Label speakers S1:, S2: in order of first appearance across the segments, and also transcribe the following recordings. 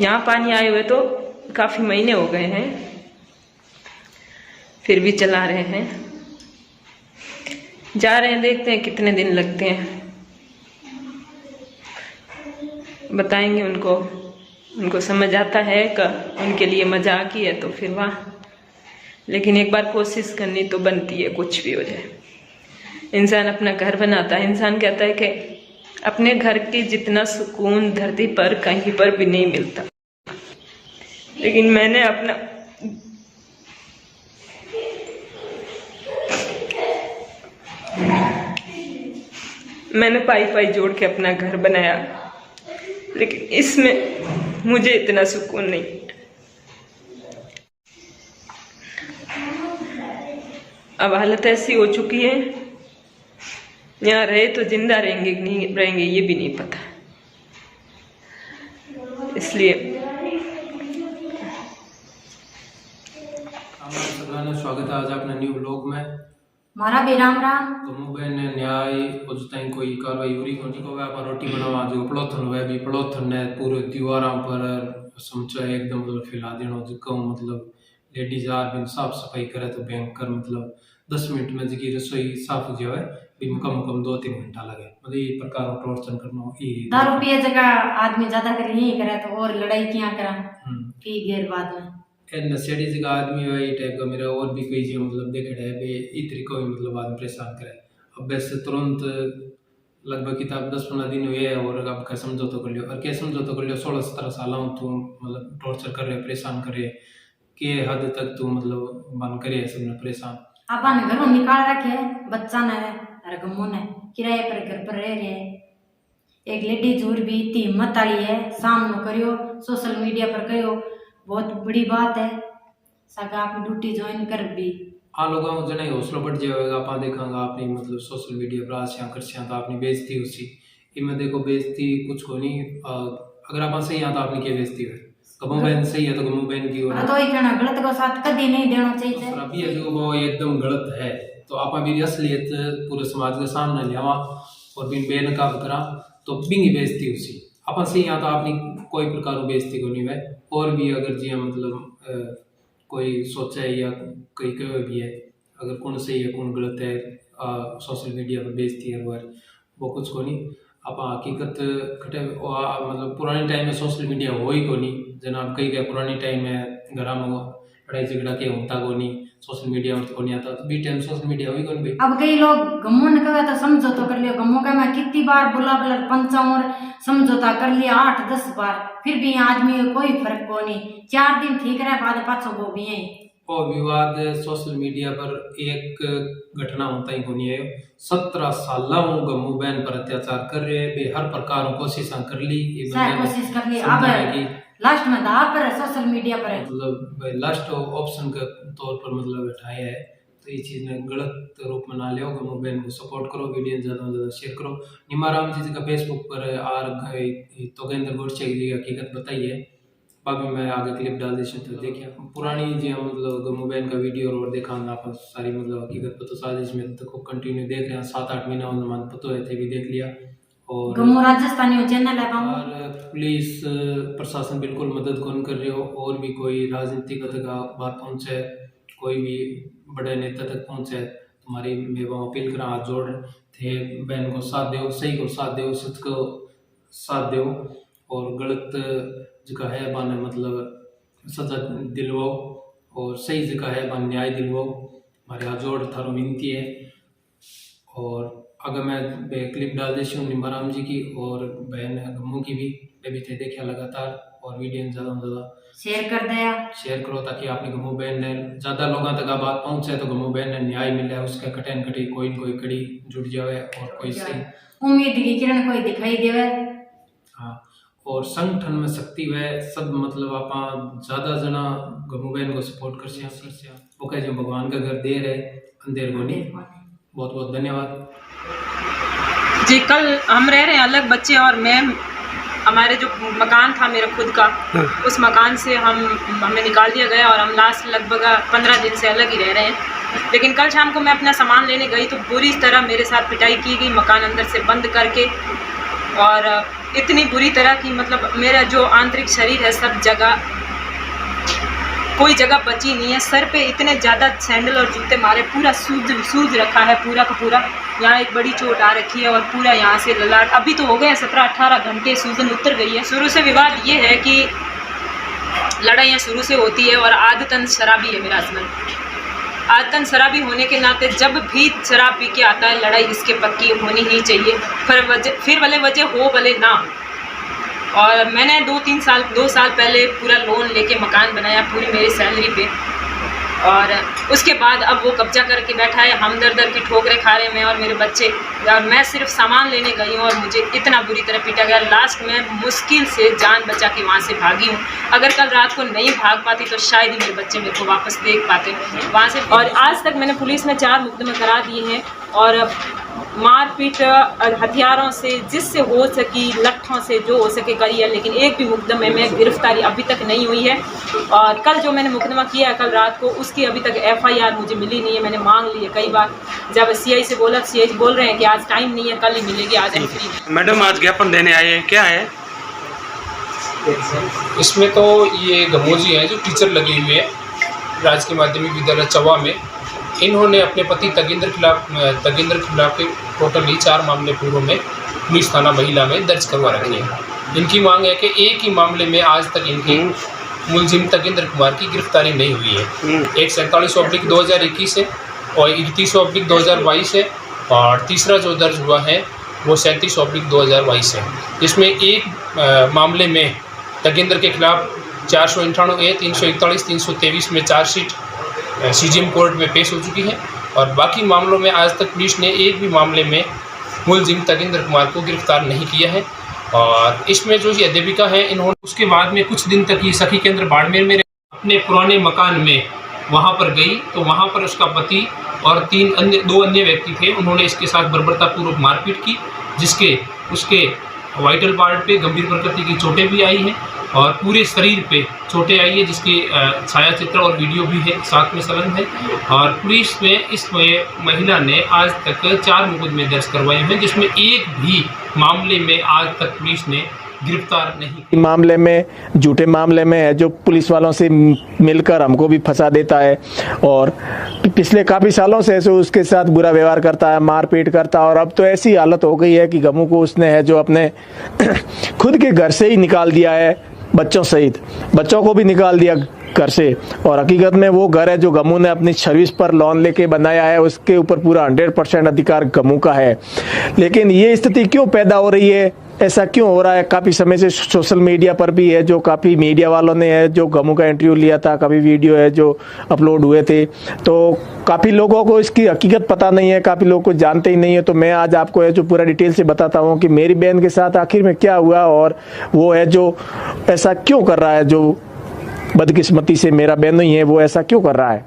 S1: यहाँ पानी आए हुए तो काफी महीने हो गए हैं, फिर भी चला रहे हैं। जा रहे हैं, देखते हैं कितने दिन लगते हैं, बताएंगे उनको। उनको समझ आता है कि उनके लिए मजाक ही है तो फिर वाह, लेकिन एक बार कोशिश करनी तो बनती है, कुछ भी हो जाए। इंसान अपना घर बनाता है, इंसान कहता है कि अपने घर के जितना सुकून धरती पर कहीं पर भी नहीं मिलता, लेकिन मैंने पाई जोड़ के अपना घर बनाया, लेकिन इसमें मुझे इतना सुकून नहीं। अब हालत ऐसी हो चुकी है, यहाँ रहे तो जिंदा रहेंगे कि नहीं रहेंगे ये भी नहीं पता। इसलिए
S2: स्वागत है आज अपने न्यू ब्लॉग में।
S3: मारा भी राम राम।
S2: तो मुबे ने न्याय उजताई कोई कार्रवाई उरी कोनी को वे रोटी बनावा जो पड़ोथन वे भी पड़ोथन ने पूरे दीवारां पर समझो एकदम मतलब फैला देनो, जो मतलब लेडीज आर बिन साफ सफाई करे तो भयंकर मतलब 10 मिनट में जी रसोई साफ हो जाए भी कम 2-3 घंटा लगे। मतलब ये प्रकार टॉर्चर करना ये
S3: दारू पिए जगह आदमी ज्यादा कर यही करे तो और लड़ाई क्या करा पी गेर बाद में
S2: नशेड़ी जगह आदमी है ये टाइप का। मेरा और भी कई चीज मतलब देखे है बे इस तरीका ही मतलब आदमी परेशान करे। अब वैसे तुरंत लगभग किताब 10-15 दिन हुए और अब क्या समझौता कर लियो, और क्या समझौता कर लियो 16-17 साल तू मतलब टॉर्चर कर रहे परेशान कर रहे के हद तक तू मतलब बन करे सबने परेशान।
S3: अपन घरों निकाल रखे बच्चा ने और गमो ने किराए पर घर पर रह रहे। एक लेडीज और भी इतनी हिम्मत आई है, सामने करियो सोशल मीडिया पर करियो, बहुत बड़ी बात है। सगा आपकी ड्यूटी ज्वाइन कर भी
S2: हाँ लोगों को जना हौसला बढ़ जाएगा। आप देखेंगे आपने मतलब सोशल मीडिया पर आशियाँ करशियाँ तो आपने बेइज्जती उसी इनमें देखो बेइज्जती कुछ को नहीं। अगर आप सही है तो आपने क्या बेइज्जती है, गमो बहन सही है तो गमो बहन की और
S3: तो ही कहना गलत को साथ कभी नहीं देना चाहिए।
S2: और अभी जो वो एकदम गलत है तो आप अभी असलियत पूरे समाज के सामने लियावा और बिन बेनकाब करा तो बिंगी बेइज्जती उसी। अपन सही है तो आपने कोई प्रकार की बेइज्जती को नहीं है। और भी अगर जी मतलब कोई सोचा है या कोई कहे भी है अगर कौन सही है कौन गलत है सोशल मीडिया पर बेइज्जती है वो कुछ को नहीं। आप हकीकत खटे मतलब पुराने टाइम में सोशल मीडिया हो ही को नहीं। जनाब कई गए पुराने टाइम में घर में लड़ाई झगड़ा के होता को नहीं, सोशल मीडिया में तो नहीं आता तो बी टाइम सोशल मीडिया हुई कौन भाई।
S3: अब कई लोग गमो ने कहा तो समझौता कर लियो, गमो का मैं कितनी बार बोला पंचावर समझौता कर लिया 8-10 बार, फिर भी आदमी कोई फर्क को नहीं। 4 दिन ठीक रहे बाद पाछो वो भी है।
S2: और विवाद सोशल मीडिया पर एक घटना होता ही नहीं है। 17 साल गमू बहन पर अत्याचार कर रहे बे हर प्रकार कोशिश कर ली
S3: कोशिश कर ली। अब लास्ट में दाव पर सोशल मीडिया पर
S2: मतलब लास्ट ऑप्शन के तौर पर मतलब बैठाया है। तो ये चीज ने गलत रूप में ना लियो, गमू बहन को सपोर्ट करो, वीडियो ज्यादा से ज्यादा शेयर करो। निमाराम जी का फेसबुक पर आर तोगेंद्र गोडसे की हकीकत बताई है, बाकी मैं आगे क्लिप डाल दी तो देखिए पुरानी जी मतलब गमू बहन का वीडियो और देखा आप सारी मतलब हकीकत पता साजिश में तो कंटिन्यू देख रहे हैं 7-8 महीना मान पता है थे भी देख लिया। और
S3: राजस्थानी चैनल है
S2: और पुलिस प्रशासन बिल्कुल मदद कौन कर रहे हो। और भी कोई राजनीतिक तक बात पहुंचे, कोई भी बड़े नेता तक पहुंचे, तुम्हारी मैं अपील करा हाथ जोड़ थे बहन को साथ दो, सही को साथ दो, सच को साथ दो और गलत जगह है बाने मतलब सजा दिलवाओ और सही जगह है बाने न्याय दिलवाओ। हमारे हाथ जोड़ थारो विनती है। और अगर मैं क्लिप डाल देती हूँ निम्बाराम जी की और बहन गम्मू की भी थे देखिए लगातार और वीडियो ज़्यादा से ज़्यादा शेयर करो ताकि आपने गम्मू बहन ने ज़्यादा लोगों तक बात पहुँचे तो गम्मू बहन ने न्याय मिले, उसका कटन कटी कोई न कोई कड़ी जुड़ जाए और कोई सही
S3: उम्मीद की किरण कोई दिखाई देवे।
S2: हाँ और संगठन में शक्ति वह सब मतलब आप ज़्यादा जना गम्मू बहन को सपोर्ट कर वो कह जो भगवान का घर देर है अंधेर को नहीं। बहुत बहुत धन्यवाद
S1: जी। कल हम रह रहे हैं अलग बच्चे और मैं, हमारे जो मकान था मेरा खुद का उस मकान से हमें निकाल दिया गया और हम लास्ट लगभग 15 दिन से अलग ही रह रहे हैं। लेकिन कल शाम को मैं अपना सामान लेने गई तो बुरी तरह मेरे साथ पिटाई की गई, मकान अंदर से बंद करके। और इतनी बुरी तरह की, मतलब मेरा जो आंतरिक शरीर है सब जगह, कोई जगह बची नहीं है। सर पे इतने ज़्यादा सैंडल और जूते मारे, पूरा सूज रखा है पूरा का पूरा। यहाँ एक बड़ी चोट आ रखी है और पूरा यहाँ से ललाट, अभी तो हो गए 17-18 घंटे, सूजन उतर गई है। शुरू से विवाद ये है कि लड़ाइयाँ शुरू से होती है और आदतन शराबी है मेरा हस्बैंड। आदतन शराबी होने के नाते जब भी शराब पी के आता है, लड़ाई इसके पक्की होनी ही चाहिए, फिर भले वजह हो भले ना। और मैंने 2 साल पहले पूरा लोन लेके मकान बनाया पूरी मेरी सैलरी पे, और उसके बाद अब वो कब्जा करके बैठा है। हम दर दर की ठोकरें खा रहे हैं, मैं और मेरे बच्चे। और मैं सिर्फ सामान लेने गई हूँ और मुझे इतना बुरी तरह पीटा गया। लास्ट में मुश्किल से जान बचा के वहाँ से भागी हूँ। अगर कल रात को नहीं भाग पाती तो शायद ही मेरे बच्चे मेरे को वापस देख पाते वहाँ से। और आज तक मैंने पुलिस में 4 मुकदमे करा दिए हैं और मारपीट हथियारों से जिससे हो सकी, लट्ठों से जो हो सके करी है, लेकिन एक भी मुकदमे में गिरफ्तारी अभी तक नहीं हुई है। और कल जो मैंने मुकदमा किया है कल रात को, उसकी अभी तक FIR मुझे मिली नहीं है। मैंने मांग ली है कई बार, जब CI से बोला, CI बोल रहे हैं कि आज टाइम नहीं है, कल ही मिलेगी, आज हम फ्री।
S4: मैडम आज ज्ञापन देने आए हैं, क्या है
S5: इसमें? तो ये गमोजी हैं जो टीचर लगे हुए हैं राजकीय माध्यमिक विद्यालय चवा में। इन्होंने अपने पति तगेंद्र खिलाफ के टोटली 4 मामले पूर्व में पुलिस थाना महिला में दर्ज करवा रखे हैं। इनकी मांग है कि एक ही मामले में आज तक इनकी मुलजिम तगेंद्र कुमार की गिरफ्तारी नहीं हुई है। एक 47/2021 है और 31/2022 है, और तीसरा जो दर्ज हुआ है वो 37/2022 है। जिसमें एक मामले में तगेंद्र के खिलाफ 498A, 341, 323 में चार्जशीट CGM कोर्ट में पेश हो चुकी है, और बाकी मामलों में आज तक पुलिस ने एक भी मामले में मुलजिम तगेंद्र कुमार को गिरफ्तार नहीं किया है। और इसमें जो ये अध्यापिका है, इन्होंने उसके बाद में कुछ दिन तक ये सखी केंद्र बाड़मेर में अपने पुराने मकान में वहाँ पर गई, तो वहाँ पर उसका पति और 2 अन्य व्यक्ति थे। उन्होंने इसके साथ बर्बरतापूर्वक मारपीट की, जिसके उसके वाइटल पार्ट पे गंभीर प्रकृति की चोटें भी आई हैं और पूरे शरीर पे चोटें आई है, जिसके छायाचित्र और वीडियो भी है साथ में संलग्न है। और पुलिस में इस महिला ने आज तक 4 मुकदमे दर्ज करवाए हैं, जिसमें एक भी मामले में आज तक पुलिस ने गिरफ्तार नहीं।
S6: मामले में, झूठे मामले में है जो पुलिस वालों से मिलकर हमको भी फंसा देता है, और पिछले काफ़ी सालों से ऐसे उसके साथ बुरा व्यवहार करता है, मारपीट करता है। और अब तो ऐसी हालत हो गई है कि गमू को उसने है जो अपने खुद के घर से ही निकाल दिया है, बच्चों सहित। बच्चों को भी निकाल दिया घर से, और हकीकत में वो घर है जो गमू ने अपनी सर्विस पर लोन लेके बनाया है, उसके ऊपर पूरा 100% अधिकार गमू का है। लेकिन ये स्थिति क्यों पैदा हो रही है, ऐसा क्यों हो रहा है? काफ़ी समय से सोशल मीडिया पर भी है जो काफ़ी मीडिया वालों ने है जो गमू का इंटरव्यू लिया था, काफ़ी वीडियो है जो अपलोड हुए थे, तो काफ़ी लोगों को इसकी हकीकत पता नहीं है, काफ़ी लोग को जानते ही नहीं है। तो मैं आज आपको है जो पूरा डिटेल से बताता हूँ कि मेरी बहन के साथ आखिर में क्या हुआ, और वो है जो ऐसा क्यों कर रहा है, जो बदकिस्मती से मेरा बहन नहीं है वो ऐसा क्यों कर रहा है।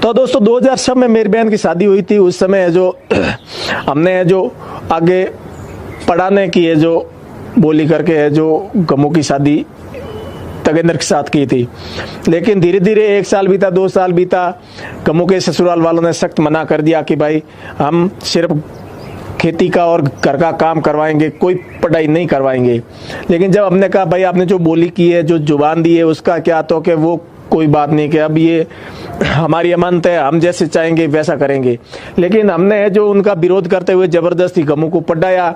S6: तो दोस्तों 2006 में मेरी बहन की शादी हुई थी। उस समय है जो हमने है जो आगे पढ़ाने की है जो बोली करके है जो गमू की शादी तगेंद्र के साथ की थी। लेकिन धीरे धीरे 1 साल बीता, 2 साल बीता, गमू के ससुराल वालों ने सख्त मना कर दिया कि भाई हम सिर्फ खेती का और घर का काम करवाएंगे, कोई पढ़ाई नहीं करवाएंगे। लेकिन जब हमने कहा भाई आपने जो बोली की है, जो जुबान दी है, उसका क्या, तो कि वो कोई बात नहीं कि अब ये हमारी अमानत है, हम जैसे चाहेंगे वैसा करेंगे। लेकिन हमने है जो उनका विरोध करते हुए जबरदस्ती गमू को पढ़ाया।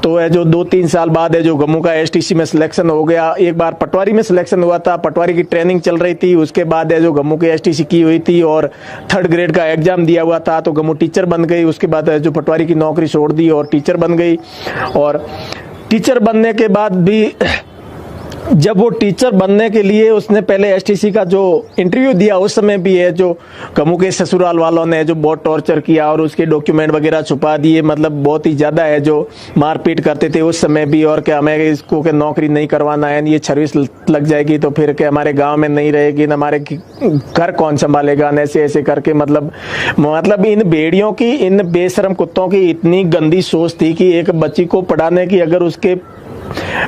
S6: तो है जो 2-3 साल बाद है जो गमू का STC में सिलेक्शन हो गया। एक बार पटवारी में सिलेक्शन हुआ था, पटवारी की ट्रेनिंग चल रही थी। उसके बाद है जो गमू की STC की हुई थी और 3rd ग्रेड का एग्जाम दिया हुआ था, तो गमू टीचर बन गई। उसके बाद है जो पटवारी की नौकरी छोड़ दी और टीचर बन गई। और टीचर बनने के बाद भी जब वो टीचर बनने के लिए उसने पहले STC का जो इंटरव्यू दिया, उस समय भी है जो गमू के ससुराल वालों ने जो बहुत टॉर्चर किया और उसके डॉक्यूमेंट वगैरह छुपा दिए। मतलब बहुत ही ज़्यादा है जो मारपीट करते थे उस समय भी। और क्या हमें इसको के नौकरी नहीं करवाना है, ये सर्विस लग जाएगी तो फिर क्या हमारे गांव में नहीं रहेगी, न हमारे घर कौन संभालेगा, ऐसे ऐसे करके मतलब इन भेड़ियों की, इन बेशरम कुत्तों की इतनी गंदी सोच थी कि एक बच्ची को पढ़ाने की अगर उसके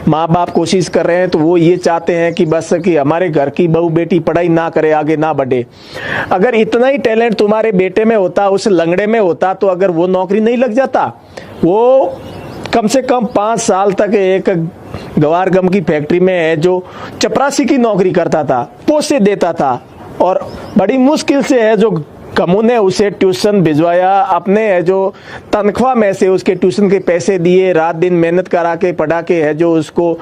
S6: माँ बाप कोशिश कर रहे हैं तो वो ये चाहते हैं कि बस कि हमारे घर की बहू बेटी पढ़ाई ना करे, आगे ना बढ़े। अगर इतना ही टैलेंट तुम्हारे बेटे में होता, उस लंगड़े में होता, तो अगर वो नौकरी नहीं लग जाता, वो कम से कम 5 साल तक एक गवार गम की फैक्ट्री में है जो चपरासी की नौकरी करता था, पोसे देता था और बड़ी मुश्किल से है जो गमू ने उसे ट्यूशन भिजवाया, अपने है जो तनख्वाह में से उसके ट्यूशन के पैसे दिए, रात दिन मेहनत करा के पढ़ा के है जो उसको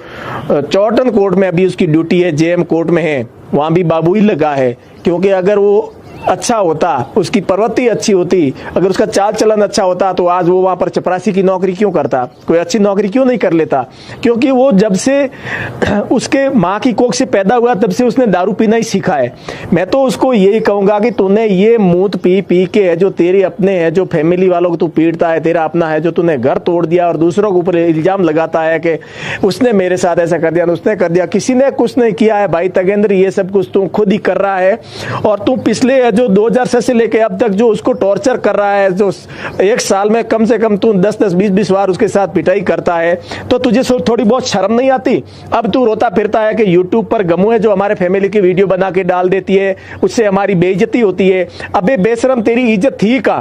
S6: चौटन कोर्ट में अभी उसकी ड्यूटी है, जेएम कोर्ट में है, वहाँ भी बाबू ही लगा है। क्योंकि अगर वो अच्छा होता, उसकी प्रवृत्ति अच्छी होती, अगर उसका चाल चलन अच्छा होता तो आज वो वहाँ पर चपरासी की नौकरी क्यों करता, कोई अच्छी नौकरी क्यों नहीं कर लेता। क्योंकि वो जब से उसके माँ की कोख से पैदा हुआ तब से उसने दारू पीना ही सीखा है। मैं तो उसको यही कहूँगा कि तूने ये मूत पी पी के है जो तेरे अपने है जो फैमिली वालों को तू पीटता है, तेरा अपना है जो तूने घर तोड़ दिया और दूसरों के ऊपर इल्जाम लगाता है कि उसने मेरे साथ ऐसा कर दिया, उसने कर दिया। किसी ने कुछ नहीं किया है भाई तगेंद्र, ये सब कुछ तू खुद ही कर रहा है। और तू पिछले जो 2006 से लेके अब तक जो उसको टॉर्चर कर रहा है, जो एक साल में कम से कम तू 10-10, 20-20 बार उसके साथ पिटाई करता है, तो तुझे थोड़ी बहुत शर्म नहीं आती? अब तू रोता फिरता है कि यूट्यूब पर गमू है जो हमारे फैमिली की वीडियो बना के डाल देती है, उससे हमारी बेइज्जती होती है। अबे बेशरम, तेरी इज्जत थी का?